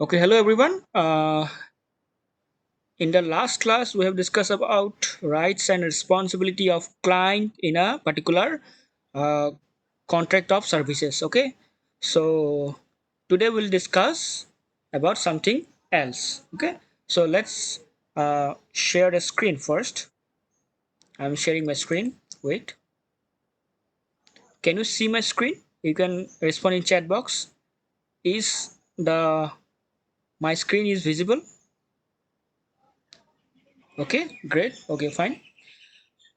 Okay, hello everyone. In the last class, we have discussed about rights and responsibility of client in a particular uh, contract of services. Okay, so today we'll discuss about something else. Okay, so let's share the screen first. I'm sharing my screen. Wait, can you see my screen? You can respond in chat box. Is the my screen is visible? Okay, great. Okay, fine.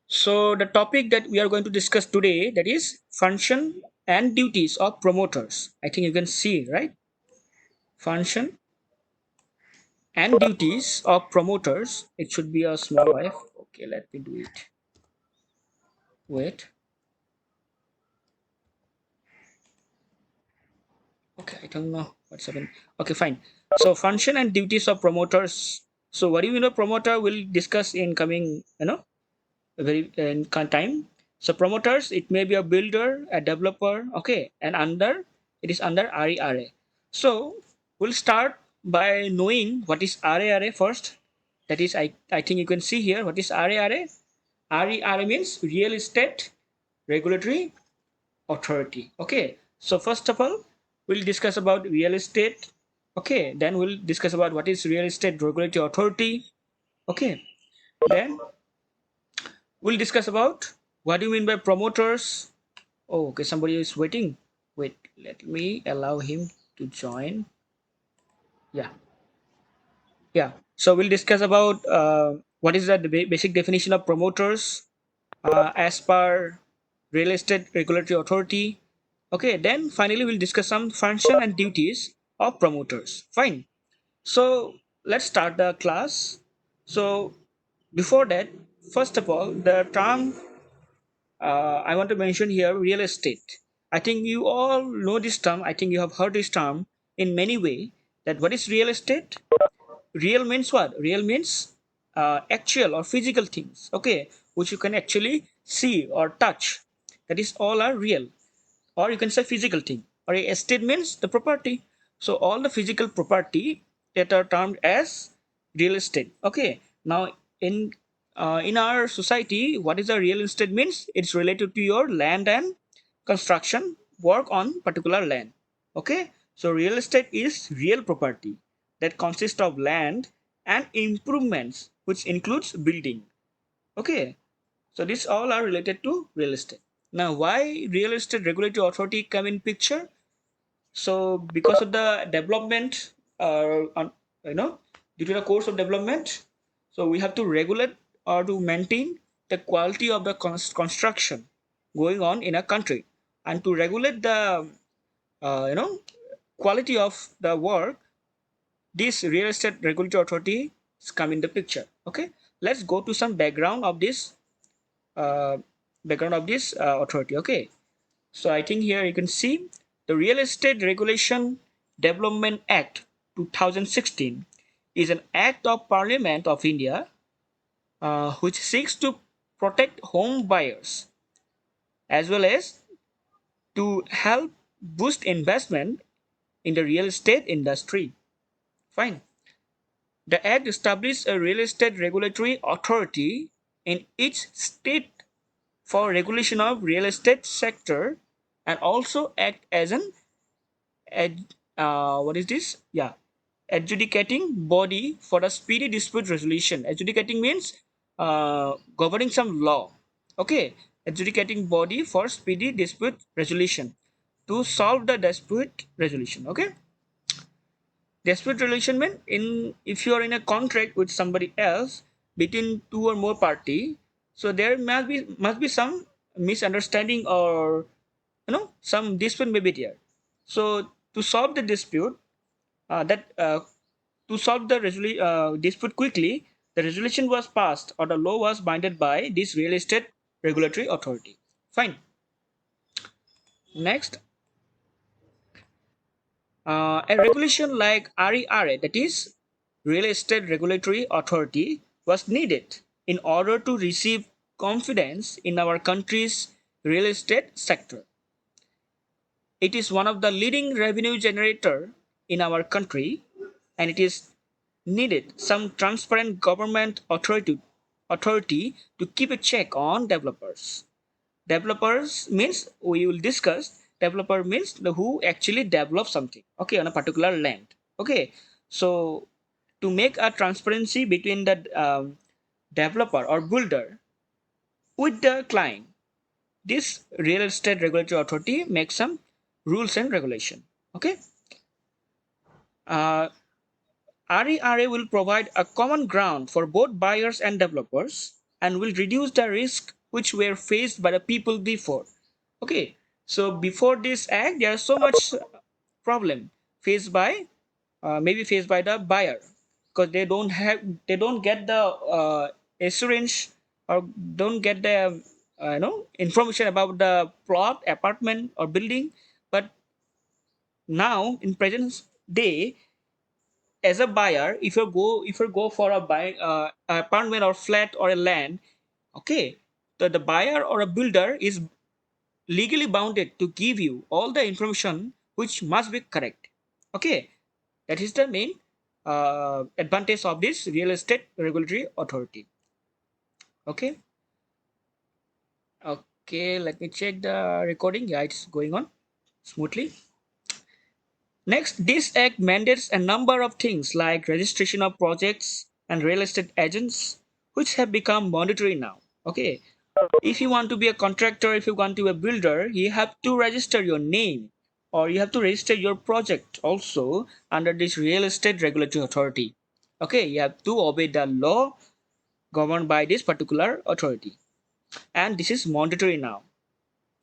So the topic that we are going to discuss today, that is function and duties of promoters. I think you can see, right? Function and duties of promoters. It should be a small f. Okay, let me do it. Wait. Okay, I don't know what's happening. Okay, fine. So function and duties of promoters. So what do you know? Promoter will discuss in coming, very in time. So promoters, it may be a builder, a developer, okay, and under it is under RERA. So we'll start by knowing what is RERA first. That is, I think you can see here what is RERA. RERA means Real Estate Regulatory Authority. Okay. So first of all, we'll discuss about real estate. Okay. Then we'll discuss about what is Real Estate Regulatory Authority. Okay. Then we'll discuss about what do you mean by promoters. Oh, okay, somebody is waiting. Wait, let me allow him to join. Yeah, yeah. So we'll discuss about what is the basic definition of promoters as per Real Estate Regulatory Authority. Okay, then finally we'll discuss some function and duties of promoters. Fine. So let's start the class. So before that, first of all, the term I want to mention here real estate. I think you all know this term. I think you have heard this term in many way. That what is real estate? Real means what? Real means actual or physical things. Okay, which you can actually see or touch. That is all are real, or you can say physical thing. Or a estate means the property. So all the physical property that are termed as real estate. Okay. Now in our society, what is a real estate means? It's related to your land and construction work on particular land. Okay. So real estate is real property that consists of land and improvements, which includes building. Okay. So these all are related to real estate. Now, why real estate regulatory authority come in picture? So because of the development, you know, due to the course of development, so we have to regulate or to maintain the quality of the construction going on in a country, and to regulate the quality of the work. This real estate regulatory authority come in the picture. Okay, let's go to some uh, background of this authority. Okay, so I think here you can see the Real Estate Regulation Development Act 2016 is an act of Parliament of India which seeks to protect home buyers as well as to help boost investment in the real estate industry. Fine. The act established a real estate regulatory authority in each state for regulation of real estate sector, and also act as an what is this? Yeah, adjudicating body for a speedy dispute resolution. Adjudicating means governing some law. Okay, adjudicating body for speedy dispute resolution to solve the dispute resolution. Okay, dispute resolution means in if you are in a contract with somebody else between two or more party, so there must be some misunderstanding, or some dispute may be there. So to solve the dispute, that to solve the dispute quickly, the resolution was passed or the law was binded by this real estate regulatory authority. Fine. Next, a regulation like RERA, that is Real Estate Regulatory Authority, was needed in order to receive confidence in our country's real estate sector. It is one of the leading revenue generator in our country. and it is needed some transparent government authority to keep a check on developers. Developers means we will discuss. Developer means the who actually develop something, okay, on a particular land. Okay, so to make a transparency between the developer or builder with the client, this real estate regulatory authority makes some rules and regulation. Okay, uh, RERA will provide a common ground for both buyers and developers and will reduce the risk which were faced by the people before. Okay, so before this act, there is so much problem faced by maybe faced by the buyer because they don't get the assurance or don't get the information about the plot, apartment or building. But now in present day, as a buyer, if you go for a buy apartment or flat or a land, okay, the buyer or a builder is legally bounded to give you all the information which must be correct. Okay, that is the main advantage of this real estate regulatory authority. Okay, okay, let me check the recording. Yeah, it's going on smoothly. Next, this act mandates a number of things like registration of projects and real estate agents, which have become mandatory now. Okay, if you want to be a contractor, if you want to be a builder, you have to register your name or you have to register your project also under this real estate regulatory authority. Okay, you have to obey the law governed by this particular authority, and this is mandatory now.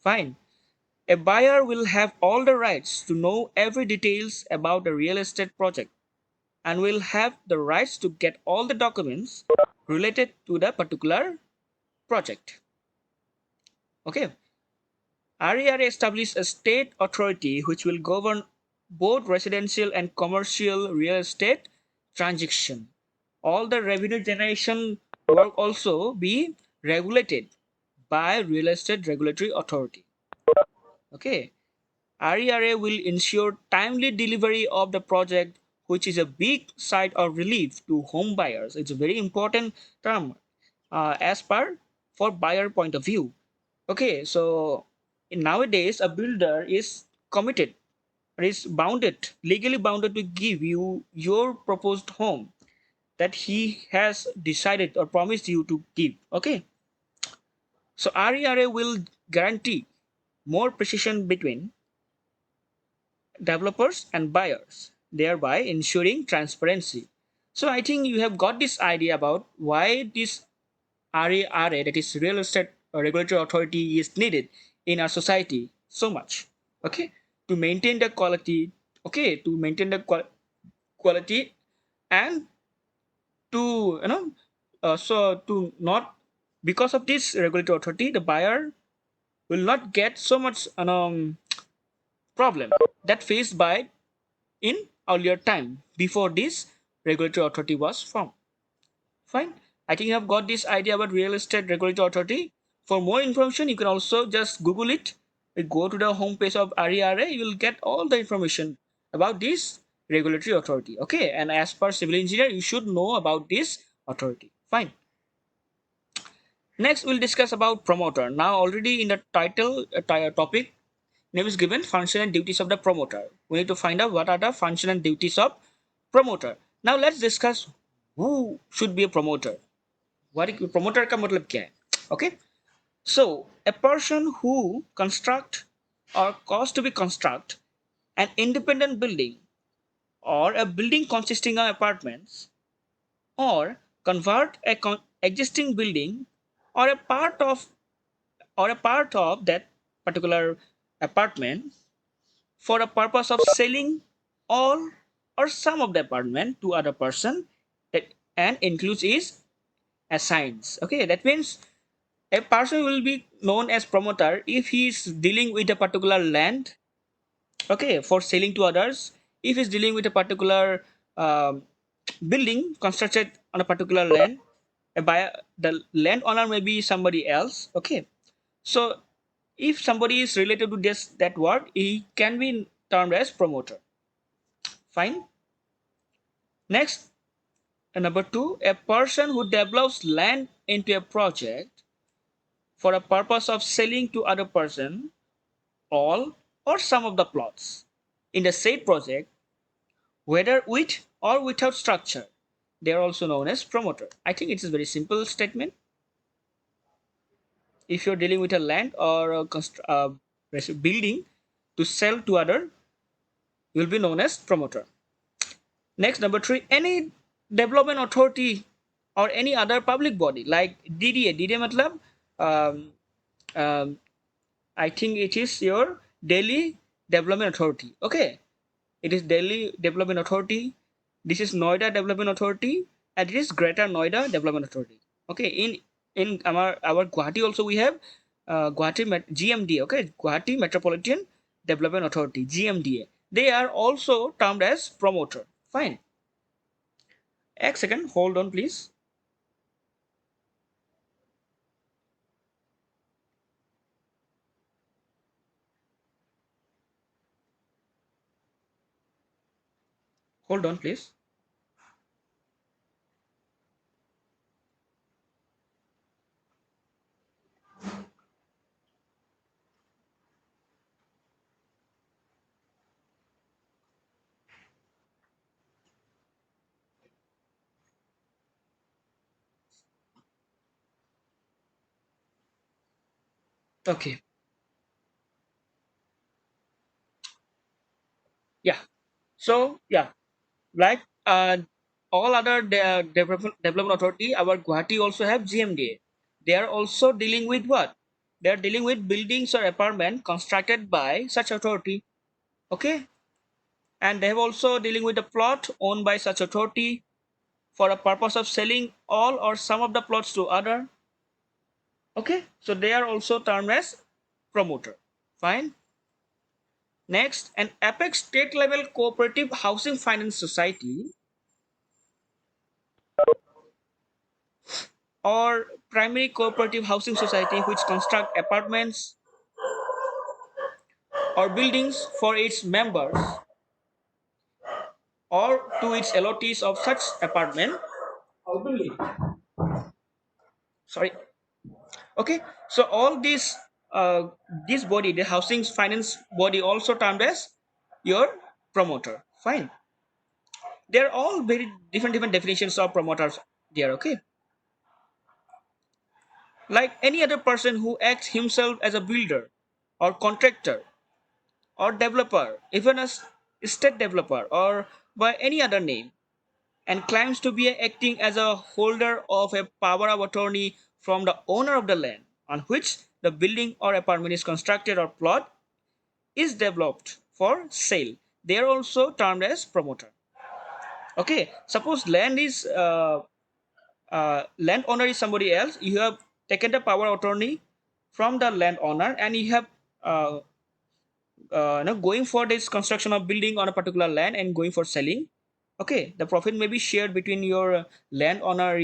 Fine. A buyer will have all the rights to know every details about the real estate project and will have the rights to get all the documents related to the particular project. Okay. RERA established a state authority which will govern both residential and commercial real estate transaction. All the revenue generation work also be regulated by real estate regulatory authority. Okay. RERA will ensure timely delivery of the project, which is a big side of relief to home buyers. It's a very important term as per for buyer point of view. Okay, so nowadays a builder is committed or is bounded, legally bounded to give you your proposed home that he has decided or promised you to give. Okay, so RERA will guarantee more precision between developers and buyers, thereby ensuring transparency. So I think you have got this idea about why this RERA, that is Real Estate Regulatory Authority, is needed in our society so much. Okay, to maintain the quality. Okay, to maintain the quality and to so to not because of this regulatory authority, the buyer will not get so much problem that faced by in earlier time before this regulatory authority was formed. Fine. I think you have got this idea about real estate regulatory authority. For more information, you can also just Google it. You go to the homepage of RERA, you will get all the information about this regulatory authority. Okay, and as per civil engineer, you should know about this authority. Fine. Next, we'll discuss about promoter. Now, already in the title topic, name is given function and duties of the promoter. We need to find out what are the function and duties of promoter. Now, let's discuss who should be a promoter. What promoter का मतलब क्या है? Okay, so a person who construct or cause to be construct an independent building or a building consisting of apartments or convert a existing building or a part of that particular apartment for a purpose of selling all or some of the apartment to other person that and includes is assigns. Okay, that means a person will be known as promoter if he is dealing with a particular land, okay, for selling to others. If he's dealing with a particular building constructed on a particular land, by the landowner may be somebody else. Okay, so if somebody is related to this that word, he can be termed as promoter. Fine. Next, number two, a person who develops land into a project for a purpose of selling to other person all or some of the plots in the said project, whether with or without structure. They are also known as promoter. I think it's a very simple statement. If you're dealing with a land or a building to sell to other, you will be known as promoter. Next, number three, any development authority or any other public body like DDA. DDA matlab, um, um, I think it is your Delhi Development Authority. Okay, it is Delhi Development Authority. This is Noida Development Authority, and it is Greater Noida Development Authority. Okay, in our Guwahati also we have GMDA. Okay, Guwahati Metropolitan Development Authority (GMDA). They are also termed as promoter. Fine. A second, hold on, please. Hold on, please. Okay. Yeah. So yeah, like all other development authority, our Guwahati also have GMDA. They are also dealing with what? They are dealing with buildings or apartment constructed by such authority. Okay, and they have also dealing with the plot owned by such authority for a purpose of selling all or some of the plots to other. Okay, so they are also termed as promoter. Fine. Next, an apex state level cooperative housing finance society or primary cooperative housing society which construct apartments or buildings for its members or to its allottees of such apartment or building. Sorry. Okay. So all this body, the housing finance body, also termed as your promoter. Fine. They're all very different definitions of promoters there. Okay. Like any other person who acts himself as a builder or contractor or developer, even a state developer or by any other name, and claims to be acting as a holder of a power of attorney from the owner of the land on which the building or apartment is constructed or plot is developed for sale. They are also termed as promoter. Okay, suppose landowner is somebody else. You have taken the power of attorney from the landowner, and you have uh, going for this construction of building on a particular land and going for selling. Okay, the profit may be shared between your landowner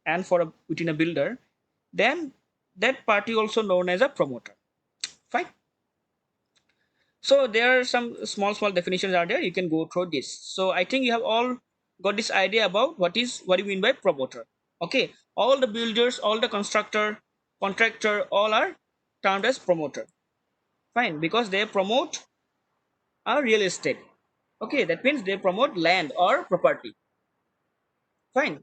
and between a builder. Then that party also known as a promoter. Fine. So there are some small definitions are there. You can go through this. So I think you have all got this idea about what you mean by promoter. Okay, all the builders, all the contractor, all are termed as promoter. Fine, because they promote a real estate. Okay, that means they promote land or property. Fine.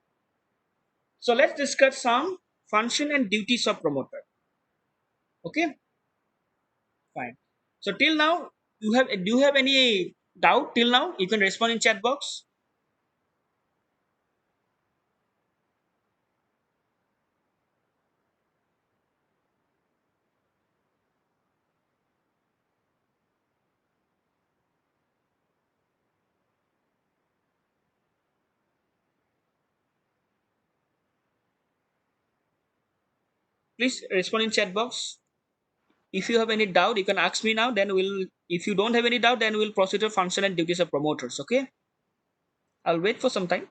So let's discuss some function and duties of promoter. Okay, fine. So till now, do you have any doubt till now? You can respond in chat box. Please respond in chat box. If you have any doubt, you can ask me now. Then we'll. If you don't have any doubt, then we'll proceed to function and duties of promoters. Okay. I'll wait for some time.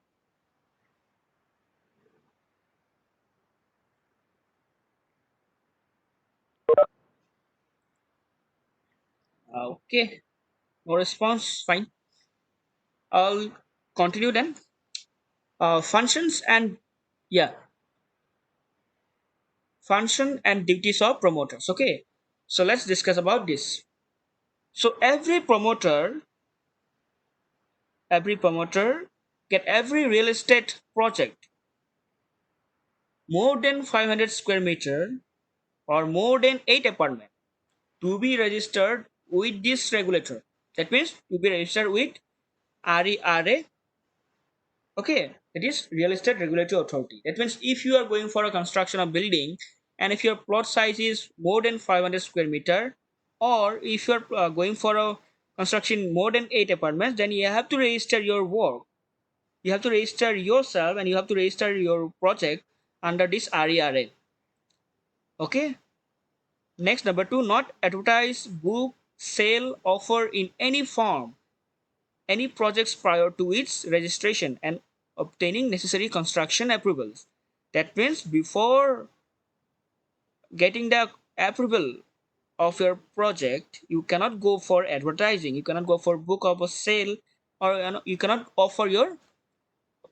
Okay. No response. Fine. I'll continue then. Functions and yeah, function and duties of promoters. Okay, so let's discuss about this. So every promoter get every real estate project more than 500 square meter or more than 8 apartment to be registered with this regulator. That means to be registered with RERA. Okay, it is Real Estate Regulatory Authority. That means if you are going for a construction of building and if your plot size is more than 500 square meter, or if you are going for a construction more than 8 apartments, then you have to register your work. You have to register yourself and you have to register your project under this RERA. Okay. Next, number two, not advertise, book, sell, offer in any form any projects prior to its registration and obtaining necessary construction approvals. That means before getting the approval of your project, you cannot go for advertising, you cannot go for book of a sale, or you cannot offer your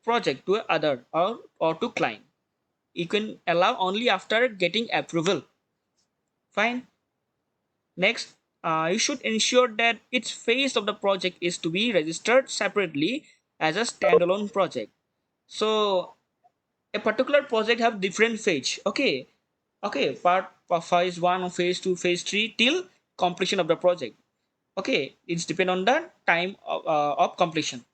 project to other or to client. You can allow only after getting approval. Fine. Next, you should ensure that each phase of the project is to be registered separately as a standalone project. So a particular project have different phase. Okay, okay, part of phase 1 or phase 2 phase 3 till completion of the project. Okay, it's depend on the time of completion.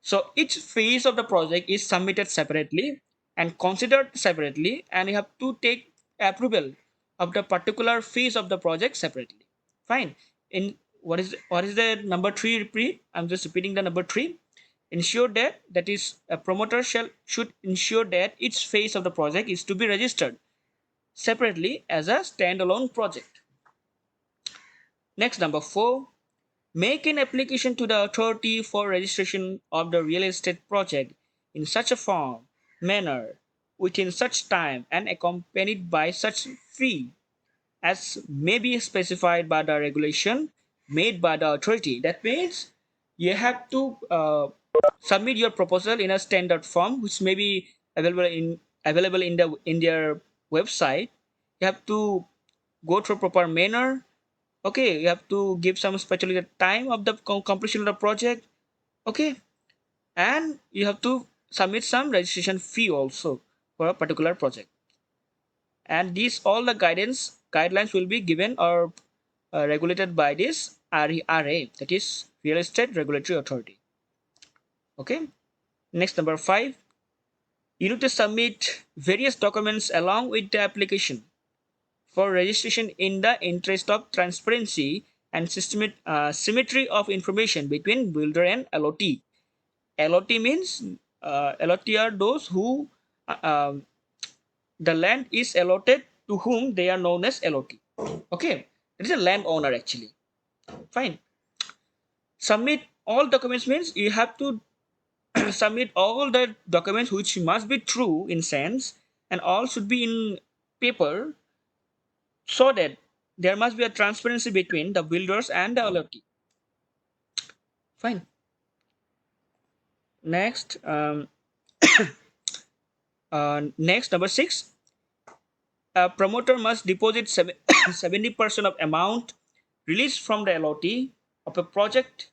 So each phase of the project is submitted separately and considered separately, and you have to take approval of the particular phase of the project separately. Fine. In what is the number three repeat? I'm just repeating the number three. Ensure that is a promoter should ensure that each phase of the project is to be registered separately as a standalone project. Next, number four, make an application to the authority for registration of the real estate project in such a form, manner, within such time, and accompanied by such fee as may be specified by the regulation made by the authority. That means you have to submit your proposal in a standard form, which may be available in their website. You have to go through proper manner. Okay, you have to give some especially the time of the completion of the project. Okay, and you have to submit some registration fee also for a particular project. And these all the guidelines will be given or regulated by this RERA, that is Real Estate Regulatory Authority. Okay. Next, number five, you need to submit various documents along with the application for registration in the interest of transparency and symmetry of information between builder and LOT. LOT means LOT are those who the land is allotted to whom they are known as LOT. Okay, it is a landowner actually. Fine. Submit all documents means you have to submit all the documents which must be true in sense and all should be in paper so that there must be a transparency between the builders and the LOT. Fine. Next, next number six, a promoter must deposit 70% of amount released from the LOT of a project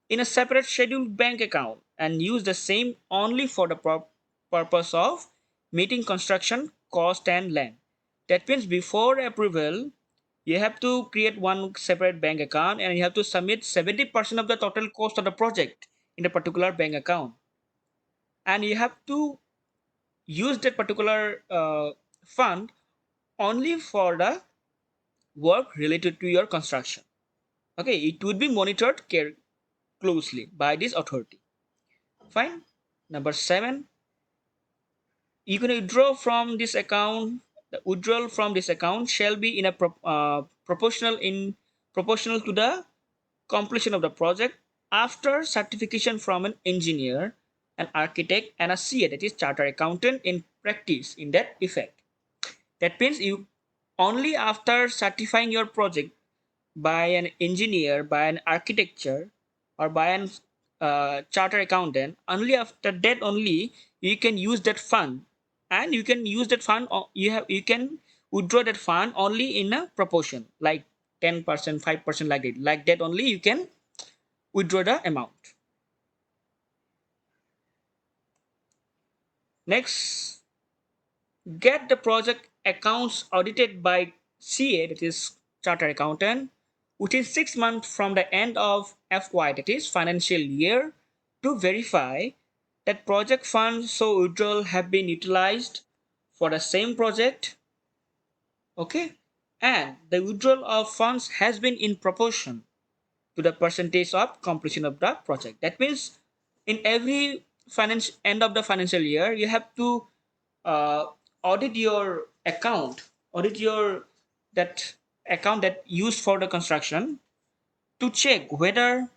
in a separate scheduled bank account and use the same only for the purpose of meeting construction cost and land. That means before approval, you have to create one separate bank account and you have to submit 70% of the total cost of the project in a particular bank account. And you have to use that particular fund only for the work related to your construction. Okay, it would be monitored closely by this authority. Fine. Number seven, you can withdraw from this account. The withdrawal from this account shall be in a proportional to the completion of the project after certification from an engineer, an architect, and a CA, that is chartered accountant in practice, in that effect. That means you only after certifying your project by an engineer, by an architecture, or by an charter accountant, only after that only you can use that fund, and you can use that fund, you can withdraw that fund only in a proportion like 10%, 5%, like that only you can withdraw the amount. Next, get the project accounts audited by CA, that is charter accountant, within 6 months from the end of FY, that is financial year, to verify that project funds so withdrawal have been utilized for the same project, okay, and the withdrawal of funds has been in proportion to the percentage of completion of the project. That means in every finance end of the financial year, you have to uh, audit your account, audit your that account that used for the construction, to check whether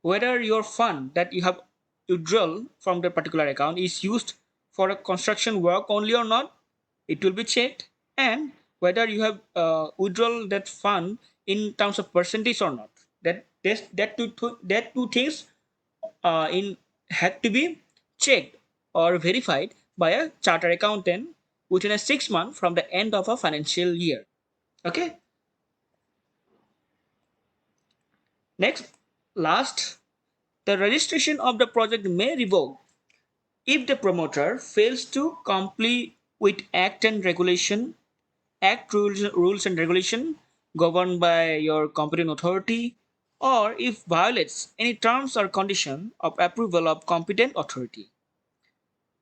your fund that you have to drill from the particular account is used for a construction work only or not. It will be checked, and whether you have withdrawn that fund in terms of percentage or not. That two things in had to be checked or verified by a charter accountant within a 6 month from the end of a financial year. Okay. Next, last, the registration of the project may revoke if the promoter fails to comply with rules and regulation governed by your competent authority, or if violates any terms or condition of approval of competent authority.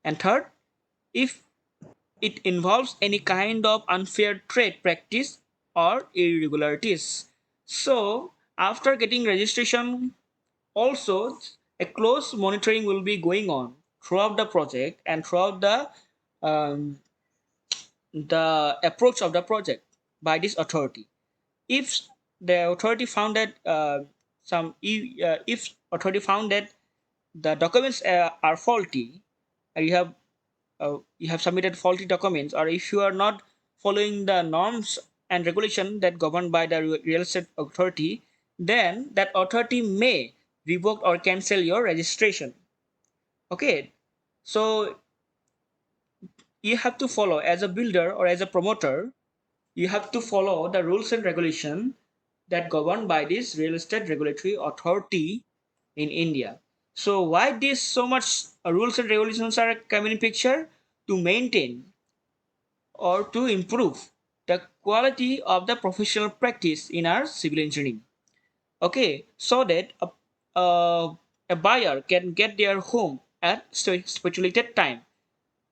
And third, if it involves any kind of unfair trade practice or irregularities. So, after getting registration, also a close monitoring will be going on throughout the project and throughout um, the approach of the project by this authority. If the authority found that if authority found that the documents are faulty, and you have submitted faulty documents, or if you are not following the norms and regulation that governed by the real estate authority, then that authority may revoke or cancel your registration. Okay, so you have to follow, as a builder or as a promoter, you have to follow the rules and regulation that governed by this real estate regulatory authority in India. So why this so much rules and regulations are coming in picture? To maintain or to improve the quality of the professional practice in our civil engineering. Okay, so that a buyer can get their home at stipulated time.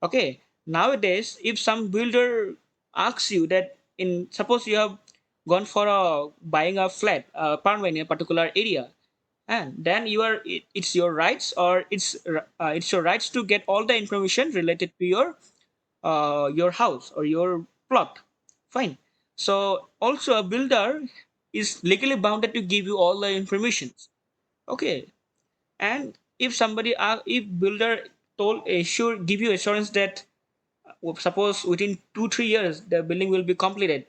Okay, nowadays if some builder asks you that, in suppose you have gone for a buying a flat apartment in a particular area, and then it's your rights, or it's your rights to get all the information related to your house or your plot. Fine. So also a builder is legally bounded to give you all the information. Okay. And if builder told assure give you assurance that suppose within 2-3 years the building will be completed,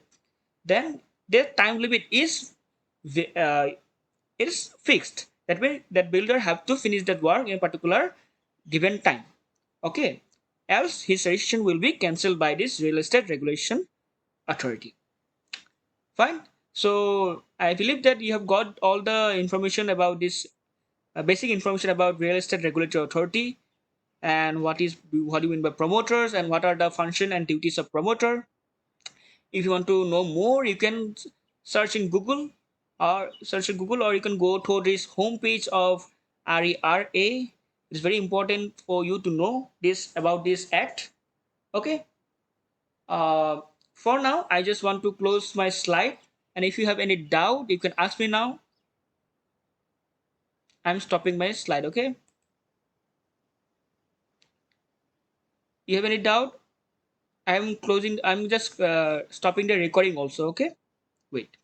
then their time limit is fixed. That means that builder have to finish that work in a particular given time. Okay, else his registration will be cancelled by this real estate regulation authority. Fine. So I believe that you have got all the information about this, basic information about real estate regulatory authority, and what do you mean by promoters, and what are the function and duties of promoter. If you want to know more, you can search in Google, or you can go to this homepage of RERA. It's very important for you to know this about this act. Okay. uh, for now I just want to close my slide, and if you have any doubt you can ask me now. I'm stopping my slide. Okay, you have any doubt? I'm just stopping the recording also. Okay, wait.